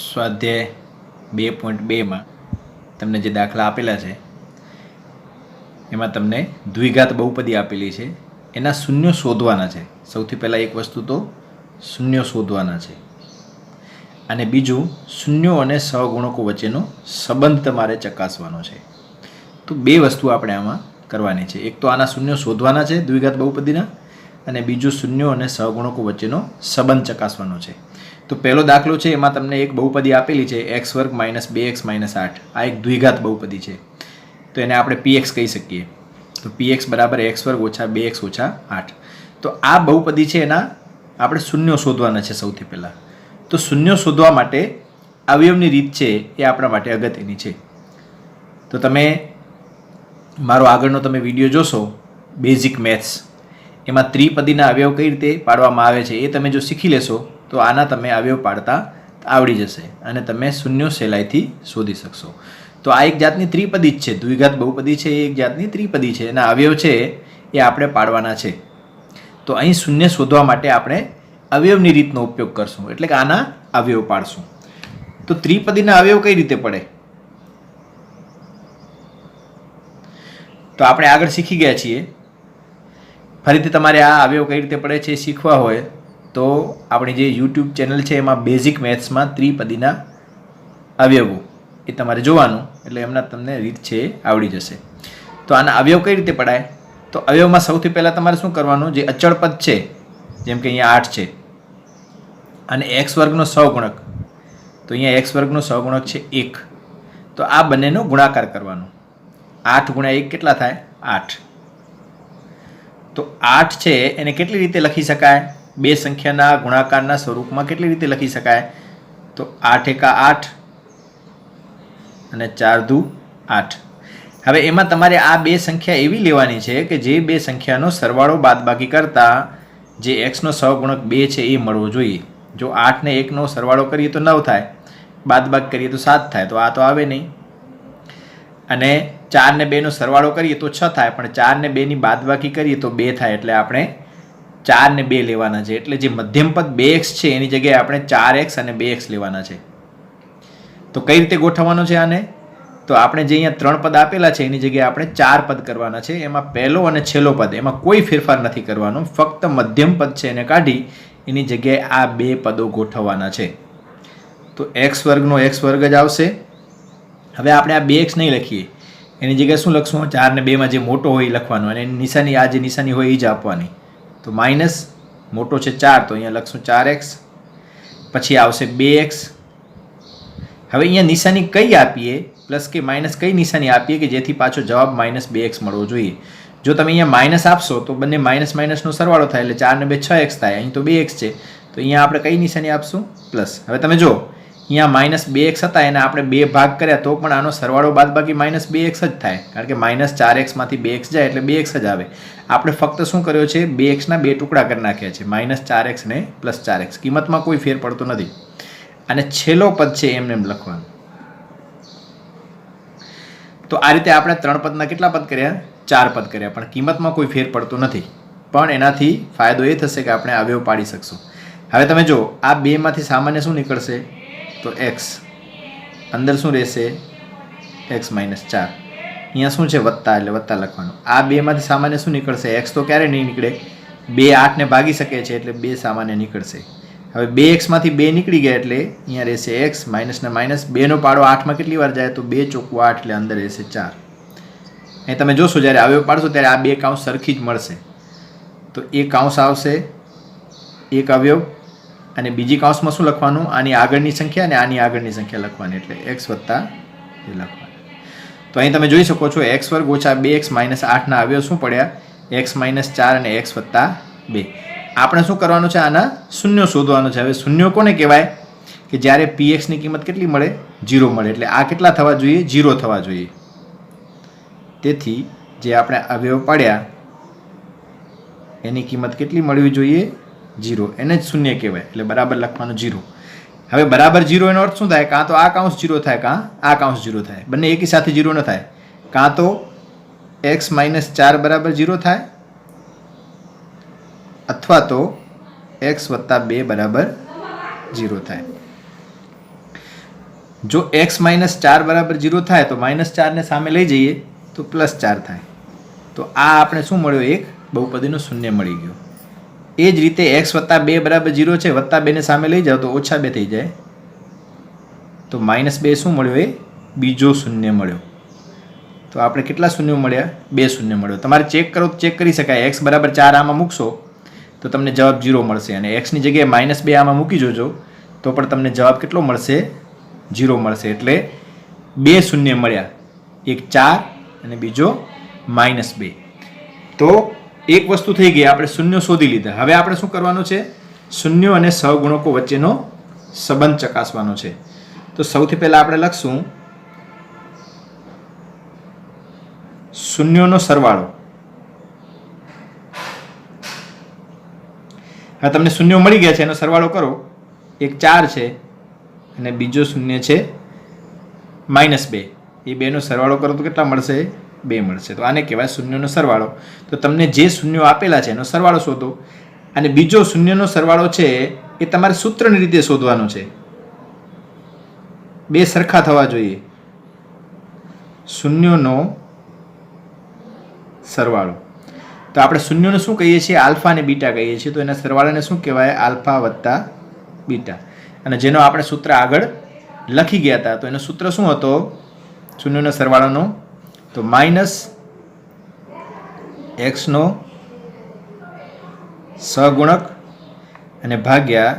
સ્વાધ્યાય 2.2 માં તમને જે દાખલા આપેલા છે એમાં તમને દ્વિઘાત બહુપદી આપેલી છે, એના શૂન્યો શોધવાના છે. સૌથી પહેલાં એક વસ્તુ તો શૂન્યો શોધવાના છે, અને બીજું શૂન્યો અને સહગુણકો વચ્ચેનો સંબંધ તમારે ચકાસવાનો છે. તો બે વસ્તુ આપણે આમાં કરવાની છે. એક તો આના શૂન્યો શોધવાના છે દ્વિઘાત બહુપદીના, અને બીજું શૂન્યો અને સહગુણકો વચ્ચેનો સંબંધ ચકાસવાનો છે. તો પહેલો દાખલો છે એમાં તમને એક બહુપદી આપેલી છે x² - 2x - 8. આ એક દ્વિઘાત બહુપદી છે, તો એને આપણે px કહી શકીએ. તો px બરાબર x² - 2x - 8. તો આ બહુપદી છે એના આપણે શૂન્યો શોધવાના છે સૌથી પહેલાં. તો શૂન્યો શોધવા માટે અવયવની રીત છે એ આપણા માટે અગત્યની છે. તો તમે મારો આગળનો તમે વિડીયો જોશો બેઝિક મેથ્સ, એમાં ત્રિપદીના અવયવ કઈ રીતે પાડવામાં આવે છે એ તમે જો શીખી લેશો તો આના તમે અવયવ પાડતા આવડી જશે અને તમે શૂન્યો સહેલાઈથી શોધી શકશો. તો આ એક જાતની ત્રિપદી જ છે, દ્વિઘાત બહુપદી છે એ એક જાતની ત્રિપદી છે, એના અવયવ છે એ આપણે પાડવાના છે. તો અહીં શૂન્ય શોધવા માટે આપણે અવયવની રીતનો ઉપયોગ કરશું, એટલે કે આના અવયવ પાડશું. તો ત્રિપદીના અવયવ કઈ રીતે પડે તો આપણે આગળ શીખી ગયા છીએ. ફરીથી તમારે આ અવયવ કઈ રીતે પડે છે એ શીખવા હોય તો આપણી જે યુટ્યુબ ચેનલ છે એમાં બેઝિક મેથ્સમાં ત્રિપદીના અવયવો એ તમારે જોવાનું, એટલે એમના તમને રીત છે એ આવડી જશે. તો આના અવયવ કઈ રીતે પડાય? તો અવયવમાં સૌથી પહેલાં તમારે શું કરવાનું, જે અચળ પદ છે જેમ કે અહીંયા 8 છે અને x² નો સહગુણક, તો અહીંયા x² નો સહગુણક છે 1. તો આ બંનેનો ગુણાકાર કરવાનો. 8 × 1 કેટલા થાય? 8. તો 8 છે એને કેટલી રીતે લખી શકાય? બે સંખ્યાના ગુણાકારના સ્વરૂપમાં કેટલી રીતે લખી શકાય? તો 8 × 8 અને 4 × 8. હવે એમાં તમારે આ બે સંખ્યા એવી લેવાની છે કે જે બે સંખ્યાનો સરવાળો બાદબાકી કરતા જે x નો સહગુણક 2 છે એ મળવો જોઈએ. જો 8 ને 1 નો સરવાળો કરીએ તો 9 થાય, બાદબાકી કરીએ તો 7 થાય, તો આ તો આવે નહીં. અને 4 ને 2 નો સરવાળો કરીએ તો 6 થાય, પણ 4 ને 2 ની બાદબાકી કરીએ તો 2 થાય, એટલે આપણે 4 ને 2 લેવાના છે. એટલે જે મધ્યમ પદ 2x છે એની જગ્યાએ આપણે 4x અને 2x લેવાના છે. તો કઈ રીતે ગોઠવવાનો છે આને? તો આપણે જે અહીંયા 3 પદ આપેલા છે એની જગ્યાએ આપણે 4 પદ કરવાના છે. એમાં પહેલો અને છેલ્લો પદ એમાં કોઈ ફેરફાર નથી કરવાનો, ફક્ત મધ્યમ પદ છે એને કાઢી એની જગ્યાએ આ બે પદો ગોઠવવાના છે. તો x² નો x² જ આવશે. હવે આપણે આ 2x નહીં લખીએ, એની જગ્યાએ શું લખશું? 4 ને 2 માં જે મોટો હોય એ લખવાનો, અને એની નિશાની આ જે નિશાની હોય એ જ આપવાની. તો માઇનસ મોટો છે 4, તો અહીંયા લખશું 4x, પછી આવશે 2x. હવે અહીંયા નિશાની કઈ આપીએ, પ્લસ કે માઇનસ કઈ નિશાની આપીએ કે જેથી પાછો જવાબ -2x મળવો જોઈએ? જો તમે અહીંયા માઇનસ આપશો તો બંને માઇનસ માઇનસનો સરવાળો થાય, એટલે 4 ને 2 6x થાય. અહીં તો 2x છે, તો અહીંયા આપણે કઈ નિશાની આપશું? પ્લસ. હવે તમે જો અહીંયા -2x હતા એને આપણે 2 ભાગ કર્યા તો પણ આનો સરવાળો બાદબાકી -2x જ થાય, કારણ કે -4x માંથી 2x જાય એટલે 2x જ આવે. આપણે ફક્ત શું કર્યો છે, 2x ના 2 ટુકડા કરી નાખ્યા છે, -4x ને +4x. કિંમતમાં કોઈ ફેર પડતો નથી. અને છેલ્લો પદ છે એમને એમ લખવાનું. તો આ રીતે આપણે 3 પદના કેટલા પદ કર્યા? 4 પદ કર્યા, પણ કિંમતમાં કોઈ ફેર પડતો નથી. પણ એનાથી ફાયદો એ થશે કે આપણે અવયવ પાડી શકશું. હવે તમે જો આ બે માંથી સામાન્ય શું નીકળશે? તો x, અંદર શું રહેશે? x - 4. અહીંયા શું છે? વત્તા, એટલે વત્તા લખવાનું. આ બે માંથી સામાન્ય શું નીકળશે? x તો ક્યારે નહીં નીકળે, 2 8 ને ભાગી શકે છે એટલે 2 સામાન્ય નીકળશે. હવે 2x માંથી 2 નીકળી ગયા એટલે અહીંયા રહેશે x, માઇનસ ને માઇનસ, 2 નો પાડો 8 માં કેટલી વાર જાય? તો 2 × 8, એટલે અંદર રહેશે 4. અહીં તમે જોશો જ્યારે અવયવ પાડશો ત્યારે આ બે કાઉન્સ સરખી જ મળશે. તો એ કાઉન્સ આવશે એક અવયવ, અને બીજી કાઉન્સમાં શું લખવાનું? આની આગળની સંખ્યા અને આની આગળની સંખ્યા લખવાની, એટલે x + એ લખવાનું. તો અહીં તમે જોઈ શકો છો x² - 2x - 8 ના અવયવ શું પડ્યા? x - 4 અને x + 2. આપણે શું કરવાનું છે? આના શૂન્યો શોધવાનો છે. હવે શૂન્યો કોને કહેવાય? કે જ્યારે px ની કિંમત કેટલી મળે? 0 મળે. એટલે આ કેટલા થવા જોઈએ? 0 થવા જોઈએ. તેથી જે આપણે અવયવ પાડ્યા એની કિંમત કેટલી મળવી જોઈએ? 0. એને જ શૂન્ય કહેવાય, એટલે બરાબર લખવાનું 0. હવે બરાબર 0 એનો અર્થ શું થાય? કાં તો આ કાઉન્સ 0 થાય, કાં આ કાઉન્સ 0 થાય. બંને એકી સાથે 0 ન થાય. કાં તો x - 4 બરાબર 0 થાય, અથવા તો x + 2 બરાબર 0 થાય. જો x -4 બરાબર 0 થાય તો -4ને સામે લઈ જઈએ તો +4 થાય. તો આ આપણે શું મળ્યો? એક બહુપદીનો શૂન્ય મળી ગયો. એ જ રીતે x + 2 બરાબર 0 છે, +2ને સામે લઈ જાઓ તો -2 થઈ જાય. તો -2 શું મળ્યો? એ બીજો શૂન્ય મળ્યો. તો આપણે કેટલા શૂન્ય મળ્યા? 2 શૂન્ય મળ્યો. તમારે ચેક કરો તો ચેક કરી શકાય. x બરાબર 4 આમાં મૂકશો તો તમને જવાબ 0 મળશે, અને xની જગ્યાએ -2 આમાં મૂકી જોજો તો પણ તમને જવાબ કેટલો મળશે? 0 મળશે. એટલે 2 શૂન્ય મળ્યા, એક 4 અને બીજો -2. તો એક વસ્તુ થઈ ગઈ, આપણે શૂન્ય શોધી લીધા. હવે આપણે શું કરવાનું છે? શૂન્યો અને સહગુણકો વચ્ચેનો સંબંધ ચકાસવાનો છે. તો સૌથી પહેલા આપણે લખશું શૂન્યોનો સરવાળો. હવે તમને શૂન્યો મળી ગયા છે, એનો સરવાળો કરો. એક 4 છે અને બીજો શૂન્ય છે -2. એ બેનો સરવાળો કરો તો કેટલા મળશે? 2 મળશે. તો આને કહેવાય શૂન્યનો સરવાળો. તો તમને જે શૂન્યો આપેલા છે એનો સરવાળો શોધો, અને બીજો શૂન્યનો સરવાળો છે એ તમારે સૂત્રની રીતે શોધવાનો છે. બે સરખા થવા જોઈએ. શૂન્યોનો સરવાળો. તો આપણે શૂન્યોને શું કહીએ છીએ? આલ્ફા અને બીટા કહીએ છીએ. તો એના સરવાળાને શું કહેવાય? આલ્ફા વત્તા બીટા. અને જેનો આપણે સૂત્ર આગળ લખી ગયા હતા, તો એનો સૂત્ર શું હતો શૂન્યનો સરવાળાનો? તો -x નો સહગુણક અને ભાગ્યા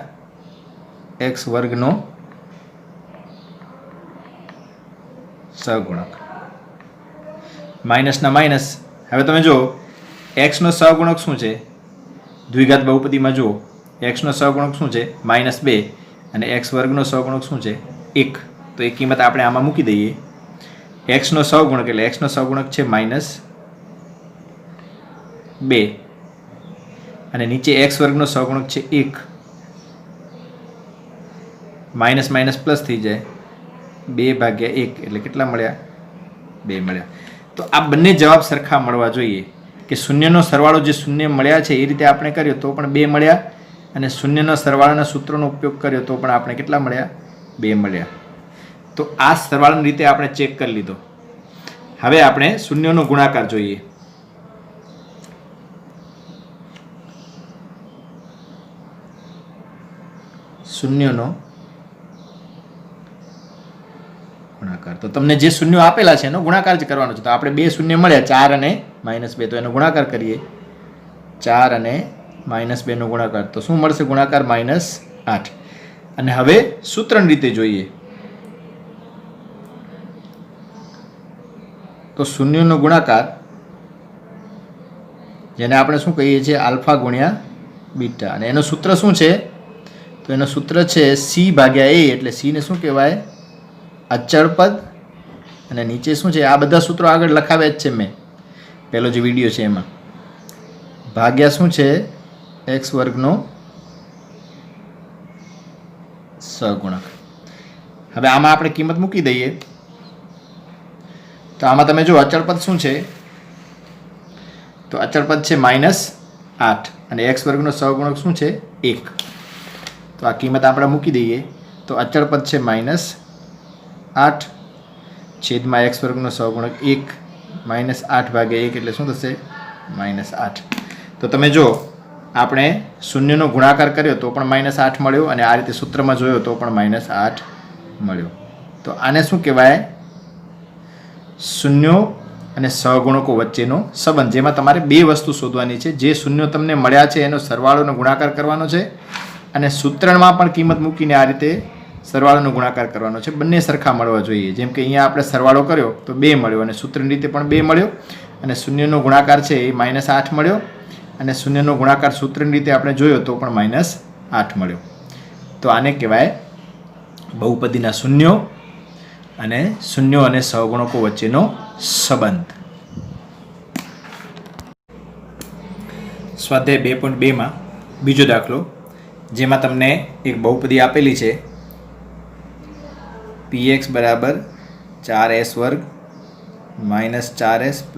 x વર્ગનો સહગુણક. માઇનસના માઇનસ. હવે તમે જુઓ x નો સહગુણક શું છે? દ્વિઘાત બહુપદીમાં જુઓ x નો સહગુણક શું છે? -2. અને x વર્ગનો સહગુણક શું છે? 1. તો એ કિંમત આપણે આમાં મૂકી દઈએ. x નો સહગુણક એટલે x નો સહગુણક છે -2, અને નીચે x વર્ગનો સહગુણક છે 1. માઇનસ માઇનસ પ્લસ થઈ જાય, 2/1 એટલે કેટલા મળ્યા? 2 મળ્યા. તો આ બંને જવાબ સરખા મળવા જોઈએ. કે શૂન્યનો સરવાળો જે શૂન્ય મળ્યા છે એ રીતે આપણે કર્યો તો પણ 2 મળ્યા, અને શૂન્યનો સરવાળાના સૂત્રનો ઉપયોગ કર્યો તો પણ આપણે કેટલા મળ્યા? 2 મળ્યા. તો આ સરવાળાની રીતે આપણે ચેક કરી લીધો. હવે આપણે શૂન્યનો ગુણાકાર જોઈએ. શૂન્યનો ગુણાકાર. તો તમને જે શૂન્યો આપેલા છે એનો ગુણાકાર જ કરવાનો છે. તો આપણે 2 શૂન્ય મળ્યા, 4 અને -2. તો એનો ગુણાકાર કરીએ. 4 અને -2 નો ગુણાકાર. તો શું મળશે? ગુણાકાર -8. અને હવે સૂત્રની રીતે જોઈએ. તો શૂન્યનો ગુણાકાર, જેને આપણે શું કહીએ છીએ? આલ્ફા ગુણ્યા બીટા. અને એનું સૂત્ર શું છે? તો એનું સૂત્ર છે c/a. એટલે c ને શું કહેવાય? અચળ પદ. અને નીચે શું છે? આ બધા સૂત્રો આગળ લખાવ્યા જ છે મેં, પહેલો જે વિડીયો છે એમાં. ભાગ્યા શું છે? x વર્ગનો સહગુણક. હવે આમાં આપણે કિંમત મૂકી દઈએ. તો આમાં તમે જો અચળ પદ શું છે? તો અચળ પદ છે -8, અને x વર્ગનો સહગુણક શું છે? 1. તો આ કિંમત આપણે મૂકી દઈએ. તો અચળ પદ છે -8 છેદમાં x વર્ગનો સહગુણક 1, -8/1 એટલે શું થશે? -8. તો તમે જો આપણે શૂન્યનો ગુણાકાર કર્યો તો પણ -8 મળ્યો, અને આ રીતે સૂત્રમાં જોયો તો પણ -8 મળ્યો. તો આને શું કહેવાય? શૂન્યો અને સહગુણકો વચ્ચેનો સંબંધ, જેમાં તમારે 2 વસ્તુ શોધવાની છે. જે શૂન્યો તમને મળ્યા છે એનો સરવાળોનો ગુણાકાર કરવાનો છે, અને સૂત્રમાં પણ કિંમત મૂકીને આ રીતે સરવાળોનો ગુણાકાર કરવાનો છે. બંને સરખા મળવા જોઈએ. જેમ કે અહીંયા આપણે સરવાળો કર્યો તો 2 મળ્યો, અને સૂત્રની રીતે પણ 2 મળ્યો, અને શૂન્યનો ગુણાકાર છે એ -8 મળ્યો, અને શૂન્યનો ગુણાકાર સૂત્રની રીતે આપણે જોયો તો પણ -8 મળ્યો. તો આને કહેવાય બહુપદીના શૂન્યો અને શૂન્યો અને સહગુણકો વચ્ચેનો સંબંધ. સ્વાધ્યાય 2.2 બીજો દાખલો, જેમાં તમને એક બહુપદી આપેલી છે px બરાબર 4s વર્ગ -4s +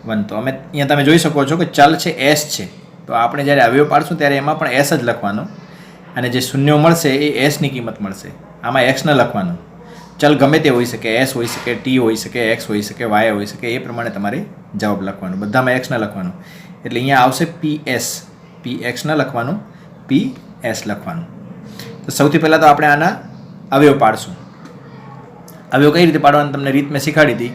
1. તો અહીંયા તમે જોઈ શકો છો કે ચલ છે s છે. તો આપણે જ્યારે અવયવ પાડશું ત્યારે એમાં પણ s જ લખવાનો, અને જે શૂન્યો મળશે એ s ની કિંમત મળશે. આમાં x ન લખવાનું. ચલ ગમે તે હોઈ શકે, એસ હોઈ શકે, ટી હોઈ શકે, એક્સ હોઈ શકે, વાય હોઈ શકે, એ પ્રમાણે તમારે જવાબ લખવાનો. બધામાં એક્સ ન લખવાનું. એટલે અહીંયા આવશે PS. PX ન લખવાનું, PS લખવાનું. તો સૌથી પહેલાં તો આપણે આના અવયવ પાડશું. અવયવ કઈ રીતે પાડવાનું તમને રીત મેં શીખવાડી હતી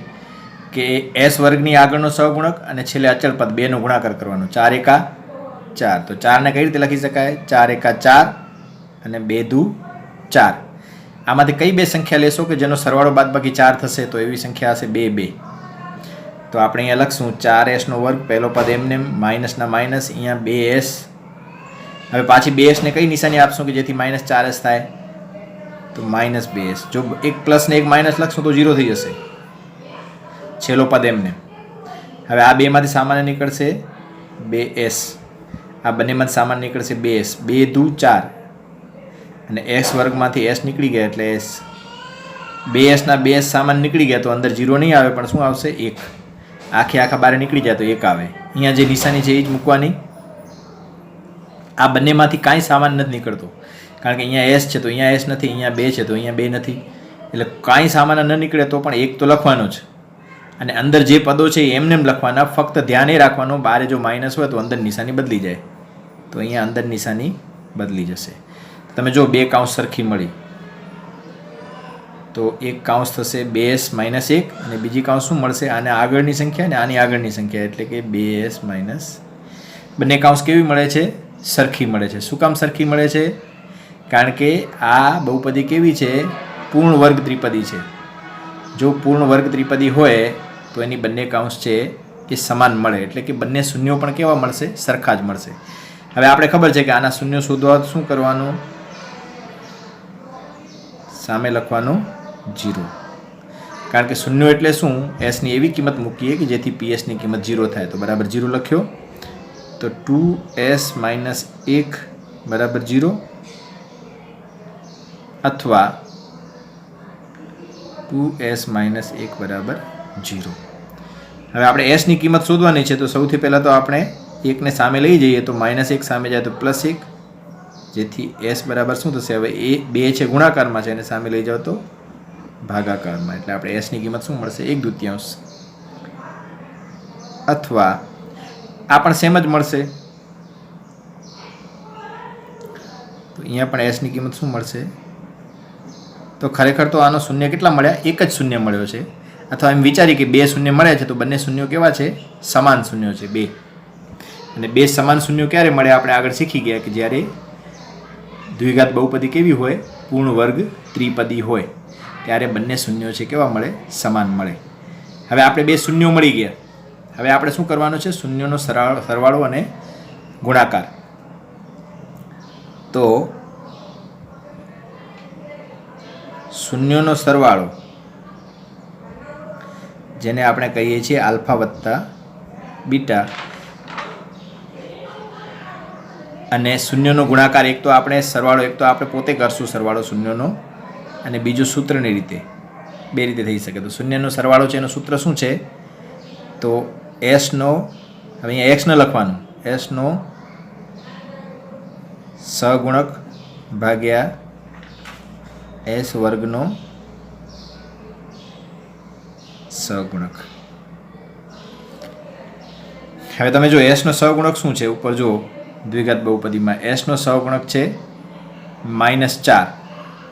કે એસ વર્ગની આગળનો સહગુણક અને છેલ્લે અચળ પદ બેનો ગુણાકાર કરવાનો. 4 એકા 4. તો 4ને કઈ રીતે લખી શકાય? 4 એકા 4 અને 2 દુ 4. આમાંથી કઈ બે સંખ્યા લેશો કે જેનો સરવાળો બાદબાકી 4 થશે? તો એવી સંખ્યા હશે 2 2. તો આપણે અહીંયા લખશું 4s નો વર્ગ, પહેલો પદ એમને માઇનસના માઇનસ, અહીંયા 2s. હવે પાછી 2s ને કઈ નિશાની આપશું કે જેથી -4s થાય? તો -2s. જો એક પ્લસ ને એક માઇનસ લખશું તો 0 થઈ જશે, છેલ્લો પદ એમને. હવે આ બેમાંથી સામાન્ય નીકળશે 2s, આ બંનેમાંથી સામાન્ય નીકળશે 2s. 2 દુ 4 અને x વર્ગમાંથી s નીકળી ગયા એટલે s. 2s ના 2s સામાન્ય નીકળી ગયા તો અંદર 0 નહીં આવે, પણ શું આવશે? 1. આખા બારે નીકળી જાય તો 1 આવે. અહીંયા જે નિશાની છે એ જ મૂકવાની. આ બંનેમાંથી કાંઈ સામાન નથી નીકળતો, કારણ કે અહીંયા s છે તો અહીંયા s નથી, અહીંયા 2 છે તો અહીંયા 2 નથી. એટલે કાંઈ સામાન ન નીકળે તો પણ 1 તો લખવાનો જ. અને અંદર જે પદો છે એમને એમ લખવાના. ફક્ત ધ્યાન એ રાખવાનું, બારે જો માઇનસ હોય તો અંદર નિશાની બદલી જાય. તો અહીંયા અંદર નિશાની બદલી જશે. તમે જો 2 કાઉન્સ સરખી મળી તો એક કાઉન્સ થશે 2s - 1 અને બીજી કાઉન્સ શું મળશે? આને આગળની સંખ્યા અને આની આગળની સંખ્યા, એટલે કે 2s - બંને કાઉન્સ કેવી મળે છે? સરખી મળે છે. શું કામ સરખી મળે છે? કારણ કે આ બહુપદી કેવી છે? પૂર્ણ વર્ગ ત્રિપદી છે. જો પૂર્ણ વર્ગ ત્રિપદી હોય તો એની બંને કાઉન્સ છે એ સમાન મળે, એટલે કે બંને શૂન્યો પણ કેવા મળશે? સરખા જ મળશે. હવે આપણે ખબર છે કે આના શૂન્યો શોધવા શું કરવાનું? સામે લખવાનું 0, કારણ કે શૂન્યો એટલે શું? એસની એવી કિંમત મૂકીએ કે જેથી પીએસની કિંમત 0 થાય. તો બરાબર 0 લખ્યો. તો 2s - 1 બરાબર 0 અથવા 2s - 1 બરાબર 0. હવે આપણે એસની કિંમત શોધવાની છે. તો સૌથી પહેલાં તો આપણે 1ને સામે લઈ જઈએ તો -1 સામે જાય તો +1, જેથી s બરાબર શું થશે? હવે એ 2 છે ગુણાકારમાં છે અને સામે લઈ જાઓ તો ભાગાકારમાં, એટલે આપણે s ની કિંમત શું મળશે? 1/2. અથવા આ પણ સેમ જ મળશે. તો અહીંયા પણ s ની કિંમત શું મળશે? તો ખરેખર તો આનો શૂન્ય કેટલા મળ્યા? એક જ શૂન્ય મળ્યો છે. અથવા એમ વિચારીએ કે 2 શૂન્ય મળ્યા છે તો બંને શૂન્યો કેવા છે? સમાન શૂન્યો છે 2. અને 2 સમાન શૂન્યો ક્યારે મળે? આપણે આગળ શીખી ગયા કે જ્યારે દ્વિઘાત બહુપદી કેવી હોય? પૂર્ણ વર્ગ ત્રિપદી હોય, ત્યારે બંને શૂન્યો છે કેવા મળે? સમાન મળે. હવે આપણે 2 શૂન્યો મળી ગયા. હવે આપણે શું કરવાનું છે? શૂન્યોનો સરવાળો અને ગુણાકાર. તો શૂન્યોનો સરવાળો, જેને આપણે કહીએ છીએ આલ્ફા વત્તા બીટા, અને શૂન્યનો ગુણાકાર એક તો આપણે સરવાળો, એક તો આપણે પોતે કરશું સરવાળો શૂન્યનો, અને બીજું સૂત્રની રીતે. 2 રીતે થઈ શકે. તો શૂન્યનો સરવાળો છે એનું સૂત્ર શું છે? તો એસનો, હવે અહીંયા એક્સ ન લખવાનું, એસનો સહગુણક ભાગ્યા એસ વર્ગનો સહગુણક. હવે તમે જો એસનો સહગુણક શું છે? ઉપર જો દ્વિઘાત બહુપદીમાં એસનો સહગુણક છે -4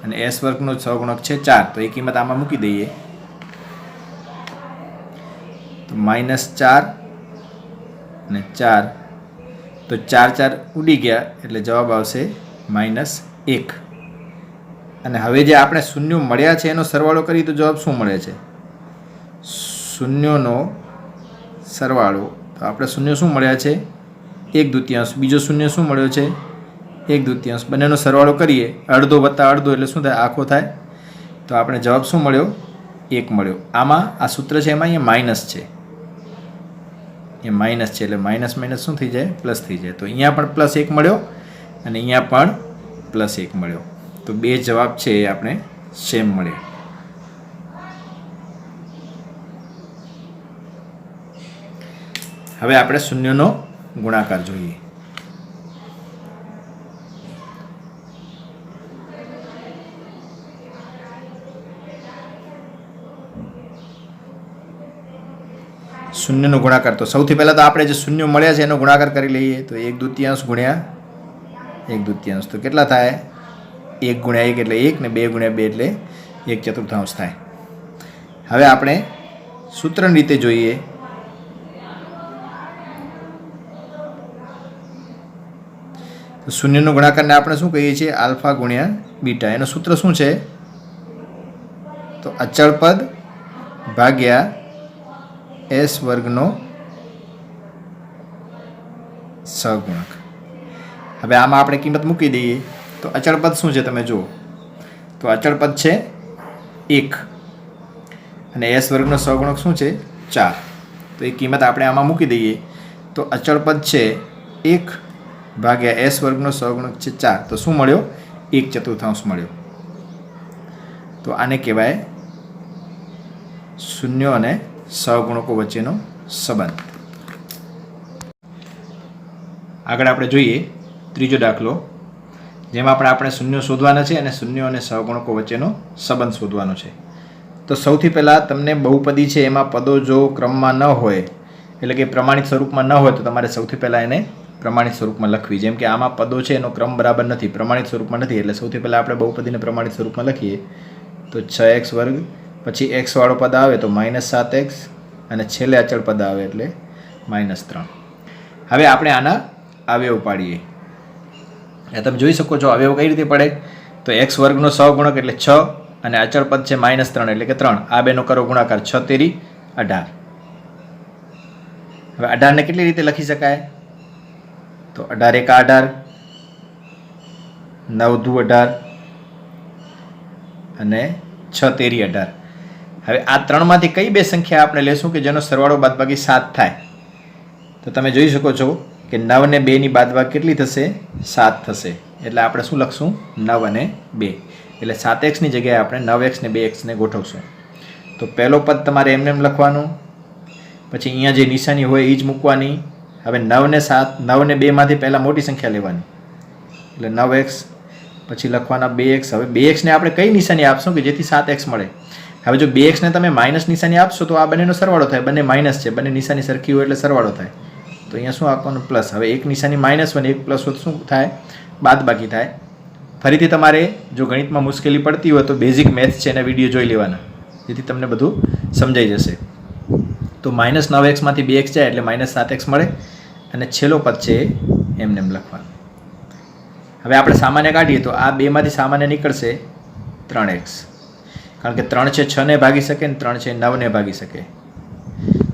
અને એસ વર્ગનો સહગુણક છે 4. તો એ કિંમત આમાં મૂકી દઈએ તો -4 અને 4, તો 4 ઉડી ગયા એટલે જવાબ આવશે -1. અને હવે જે આપણે શૂન્યો મળ્યા છે એનો સરવાળો કરીએ તો જવાબ શું મળે છે? શૂન્યોનો સરવાળો, તો આપણે શૂન્ય શું મળ્યા છે? 1/2. બીજો શૂન્ય શું મળ્યો છે? 1/2. બંનેનો સરવાળો કરીએ, અડધો વત્તા અડધો એટલે શું થાય? આખો થાય. તો આપણે જવાબ શું મળ્યો? 1 મળ્યો. આમાં આ સૂત્ર છે એમાં અહીંયા માઇનસ છે, એ માઇનસ છે એટલે માઇનસ માઇનસ શું થઈ જાય? પ્લસ થઈ જાય. તો અહીંયા પણ +1 મળ્યો અને અહીંયા પણ +1 મળ્યો. તો 2 જવાબ છે એ આપણે સેમ મળ્યા. હવે આપણે શૂન્યનો ગુણાકાર જોઈએ. શૂન્યનો ગુણાકાર. તો સૌથી પહેલાં તો આપણે જે શૂન્ય મળ્યા છે એનો ગુણાકાર કરી લઈએ. તો 1/2 ગુણ્યા 1/2 તો કેટલા થાય? 1 ગુણ્યા 1 એટલે 1 ને 2 ગુણ્યા 2 એટલે 1/4 થાય. હવે આપણે સૂત્રની રીતે જોઈએ. તો શૂન્યનો ગુણાકારને આપણે શું કહીએ છીએ? આલ્ફા ગુણ્યા બીટા. એનું સૂત્ર શું છે? તો અચળ પદ ભાગ્યા s વર્ગનો સહગુણક. હવે આમાં આપણે કિંમત મૂકી દઈએ. તો અચળ પદ શું છે તમે જુઓ. તો અચળ પદ છે 1 અને s વર્ગનો સહગુણક શું છે? 4. તો એ કિંમત આપણે આમાં મૂકી દઈએ. તો અચળ પદ છે 1 ભાગ્યા s વર્ગનો સહગુણક છે 4. તો શું મળ્યો? 1/4 મળ્યો. તો આને કહેવાય શૂન્ય અને સહગુણકો વચ્ચેનો સંબંધ. આગળ આપણે જોઈએ ત્રીજો દાખલો, જેમાં આપણે શૂન્ય શોધવાના છે અને શૂન્ય અને સહગુણકો વચ્ચેનો સંબંધ શોધવાનો છે. તો સૌથી પહેલાં તમને બહુપદી છે એમાં પદો જો ક્રમમાં ન હોય, એટલે કે પ્રમાણિત સ્વરૂપમાં ન હોય, તો તમારે સૌથી પહેલાં એને પ્રમાણિત સ્વરૂપમાં લખવી. જેમ કે આમાં પદો છે એનો ક્રમ બરાબર નથી, પ્રમાણિત સ્વરૂપમાં નથી, એટલે સૌથી પહેલાં આપણે બહુપદીને પ્રમાણિત સ્વરૂપમાં લખીએ. તો 6x વર્ગ, પછી x વાળો પદ આવે તો -7x, અને છેલ્લે અચળ પદ આવે એટલે -3. હવે આપણે આના અવયવ પાડીએ. તમે જોઈ શકો છો અવયવ કઈ રીતે પડે. તો x વર્ગનો સહગુણક એટલે 6 અને અચળ પદ છે -3 એટલે કે 3. આ બેનો કરો ગુણાકાર. 6 તેરી 18. હવે 18 ને કેટલી રીતે લખી શકાય? તો 18 એકા 18, 9 દુ 18 અને 6 તેરી 18. હવે આ ત્રણમાંથી કઈ બે સંખ્યા આપણે લેશું કે જેનો સરવાળો બાદબાકી 7 થાય? તો તમે જોઈ શકો છો કે 9 ને 2 ની બાદબાકી કેટલી થશે? 7 થશે. એટલે આપણે શું લખશું? 9 અને 2. એટલે 7x ની જગ્યાએ આપણે 9x ને 2x ને ગોઠવશું. તો પહેલો પદ તમારે એમને એમ લખવાનું, પછી અહીંયા જે નિશાની હોય એ જ મૂકવાની. હવે 9 ને 7, 9 ને 2 માંથી પહેલાં મોટી સંખ્યા લેવાની એટલે 9x, પછી લખવાના 2x. હવે 2x ને આપણે કઈ નિશાની આપશું કે જેથી 7x મળે? હવે જો 2x ને તમે માઇનસ નિશાની આપશો તો આ બંનેનો સરવાળો થાય. બંને માઇનસ છે, બંને નિશાની સરખી હોય એટલે સરવાળો થાય. તો અહીંયા શું આપવાનું? પ્લસ. હવે એક નિશાની માઇનસ હોય ને એક પ્લસ હોય તો શું થાય? બાદબાકી થાય. ફરીથી તમારે જો ગણિતમાં મુશ્કેલી પડતી હોય તો બેઝિક મેથ્સ છે એના વિડીયો જોઈ લેવાના, જેથી તમને બધું સમજાઈ જશે. તો -9x માંથી 2x જાય એટલે -7x મળે, અને છેલ્લો પદ છે એમને એમ લખવાનું. હવે આપણે સામાન્ય કાઢીએ તો આ 2 માંથી સામાન્ય નીકળશે 3x, કારણ કે 3 છે 6 ને ભાગી શકે ને 3 છે 9 ને ભાગી શકે.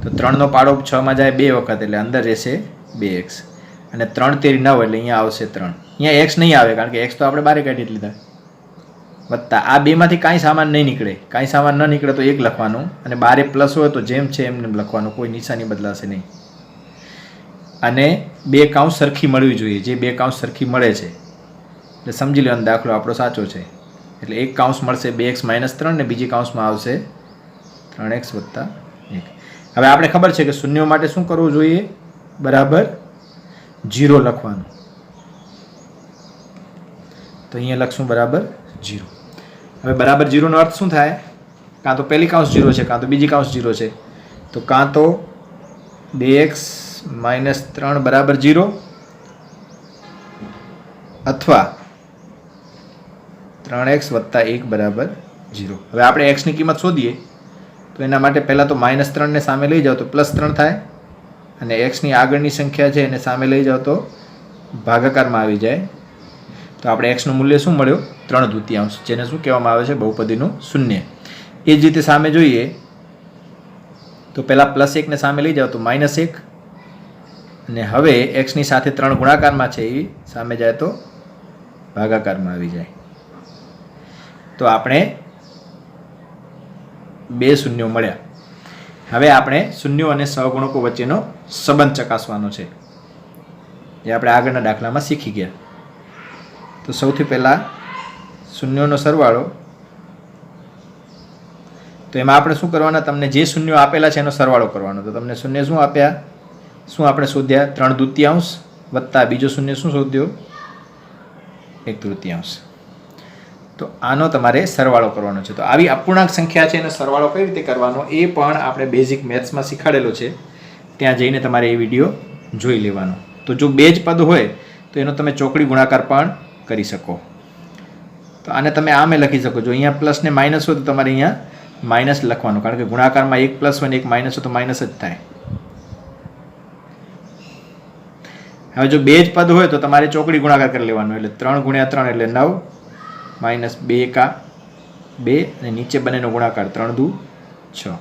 તો 3 નો પાડો 6 માં જાય 2 વખત એટલે અંદર રહેશે 2x, અને 3 તેરી 9 એટલે અહીંયા આવશે 3. અહીંયા x નહીં આવે કારણ કે x તો આપણે બારે કાઢી લીધા. વત્તા આ 2 માંથી કાંઈ સામાન નહીં નીકળે, કાંઈ સામાન ન નીકળે તો 1 લખવાનું, અને બારે પ્લસ હોય તો જેમ છે એમને લખવાનું, કોઈ નિશાની બદલાશે નહીં. અને 2 કાઉન્સ સરખી મળવી જોઈએ. જે 2 કાઉન્સ સરખી મળે છે એટલે સમજી લેવાનો દાખલો આપણો સાચો છે. એટલે એક કાઉન્સ મળશે 2x - 3 ને બીજી કાઉન્સમાં આવશે 3x + 1. હવે આપણે ખબર છે કે શૂન્ય માટે શું કરવું જોઈએ? બરાબર 0 લખવાનું. તો અહીંયા લખશું બરાબર 0. હવે બરાબર 0 નો અર્થ શું થાય? કાં તો પહેલી કાઉન્સ 0 છે, કાં તો બીજી કાઉન્સ 0 છે. તો કાં તો 2x - 3 બરાબર 0, અથવા 3x + 1 બરાબર 0. હવે આપણે x ની કિંમત શોધીએ તો એના માટે પહેલાં તો -3 ને સામે લઈ જાઓ તો +3 થાય, અને x ની આગળની સંખ્યા છે એને સામે લઈ જાઓ તો ભાગાકારમાં આવી જાય. તો આપણે x નું મૂલ્ય શું મળ્યો? 3/2, જેને શું કહેવામાં આવે છે? બહુપદીનું શૂન્ય. એ જ રીતે સામે જોઈએ તો પહેલાં +1 ને સામે લઈ જાઓ તો -1, અને હવે x ની સાથે 3 ગુણાકારમાં છે એ સામે જાય તો ભાગાકારમાં આવી જાય. તો આપણે 2 શૂન્યો મળ્યા. હવે આપણે શૂન્યો અને સહગુણકો વચ્ચેનો સંબંધ ચકાસવાનો છે, જે આપણે આગળના દાખલામાં શીખી ગયા. તો સૌથી પહેલાં શૂન્યોનો સરવાળો. તો એમાં આપણે શું કરવાના? તમને જે શૂન્યો આપેલા છે એનો સરવાળો કરવાનો. તો તમને શૂન્ય શું આપ્યા? શું આપણે શોધ્યા? 3/2 વત્તા બીજો શૂન્ય શું શોધ્યો? 1/3. તો આનો તમારે સરવાળો કરવાનો છે. તો આવી અપૂર્ણાંક સંખ્યા છે એનો સરવાળો કઈ રીતે કરવાનો એ પણ આપણે બેઝિક મેથ્સમાં શીખાડેલો છે. ત્યાં જઈને તમારે એ વિડીયો જોઈ લેવાનો. તો જો બે જ પદ હોય તો એનો તમે ચોકડી ગુણાકાર પણ કરી શકો. તો આને તમે આમે લખી શકો. જો અહીંયા પ્લસ ને માઇનસ હોય તો તમારે અહીંયા માઇનસ લખવાનું, કારણ કે ગુણાકારમાં એક પ્લસ હોય ને એક માઇનસ હોય તો માઇનસ જ થાય. હવે જો બે જ પદ હોય તો તમારે ચોકડી ગુણાકાર કરી લેવાનો, એટલે 3 ગુણ્યા 3 એટલે 9 માઇનસ 2 એકા 2 અને નીચે બંનેનો ગુણાકાર 3 દુ 6.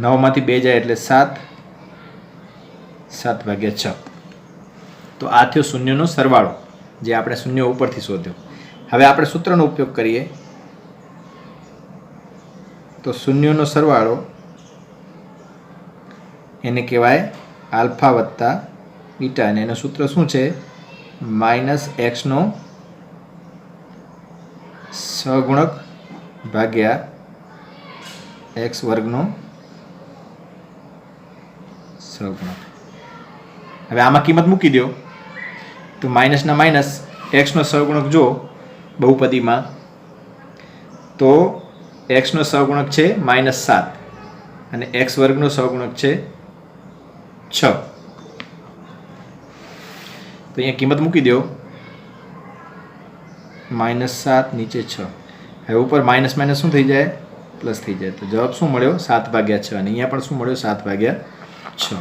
9 માંથી 2 જાય એટલે 7, 7/6. તો આ થયો શૂન્યનો સરવાળો, જે આપણે શૂન્ય ઉપરથી શોધ્યો. હવે આપણે સૂત્રનો ઉપયોગ કરીએ તો શૂન્યનો સરવાળો એને કહેવાય આલ્ફા વત્તા બીટા, અને એનું સૂત્ર શું છે? -x નો સહગુણક ભાગ્યા x વર્ગનો સહગુણક. હવે આમાં કિંમત મૂકી દો તો માઇનસના માઇનસ એક્સનો સહગુણક જો બહુપદીમાં, તો એક્સનો સહગુણક છે -7 અને એક્સ વર્ગનો સહગુણક છે 6. તો અહીંયા કિંમત મૂકી દો -7 નીચે 6. હવે ઉપર માઇનસ માઇનસ શું થઈ જાય? પ્લસ થઈ જાય. તો જવાબ શું મળ્યો? 7/6. અને અહીંયા પણ શું મળ્યો? 7/6.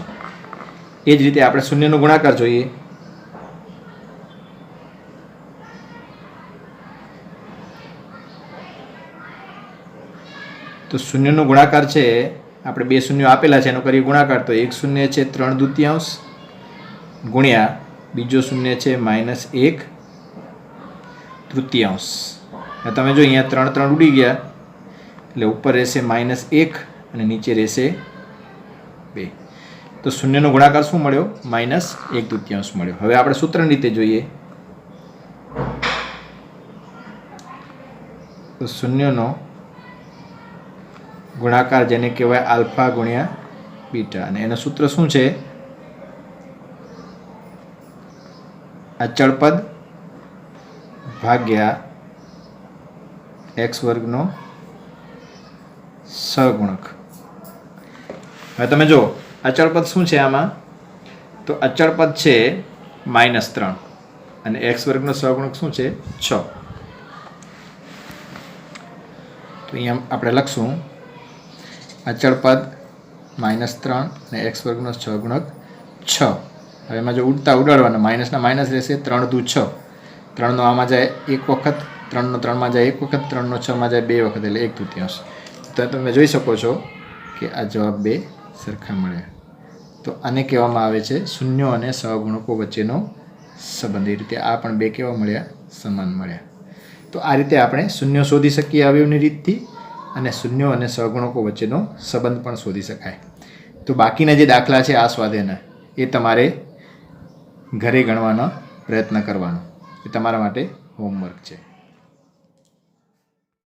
એ જ રીતે આપણે શૂન્યનો ગુણાકાર જોઈએ. તો શૂન્યનો ગુણાકાર છે, આપણે બે શૂન્યો આપેલા છે એનો કરીએ ગુણાકાર. તો એક શૂન્ય છે 3/2 ગુણ્યા બીજો શૂન્ય છે -1/3. તમે જો અહીંયા 3 3 ઉડી ગયા એટલે ઉપર રહેશે -1 અને નીચે રહેશે 2. તો શૂન્યનો ગુણાકાર શું મળ્યો? -1/3 મળ્યો. હવે આપણે સૂત્રની રીતે જોઈએ તો શૂન્યનો ગુણાકાર જેને કહેવાય આલ્ફા ગુણ્યા બીટા, અને એનું સૂત્ર શું છે? અચળ પદ ભાગ્યા x વર્ગનો સહગુણક. હવે તમે જો અચળ પદ શું છે આમાં? તો અચળ પદ છે -3 અને x વર્ગનો સહગુણક શું છે? 6. તો અહીંયા આપણે લખશું અચળ પદ -3 અને x વર્ગનો સહગુણક 6. હવે એમાં જો ઉડાડવાના માઇનસના માઇનસ રહેશે 3 દુ 6. 3નો આમાં જાય એક વખત, 3નો 3માં જાય એક વખત, 3નો 6માં જાય 2 વખત, એટલે 1/3. તો તમે જોઈ શકો છો કે આ જવાબ 2 સરખા મળ્યા. તો આને કહેવામાં આવે છે શૂન્યો અને સહગુણકો વચ્ચેનો સંબંધ. એ રીતે આ પણ 2 કેવા મળ્યા? સમાન મળ્યા. તો આ રીતે આપણે શૂન્યો શોધી શકીએ અવયવની રીતથી, અને શૂન્યો અને સહગુણકો વચ્ચેનો સંબંધ પણ શોધી શકાય. તો બાકીના જે દાખલા છે આ સ્વાધ્યાયના, એ તમારે ઘરે ગણવાનો પ્રયત્ન કરવાનો. એ તમારા માટે હોમવર્ક છે.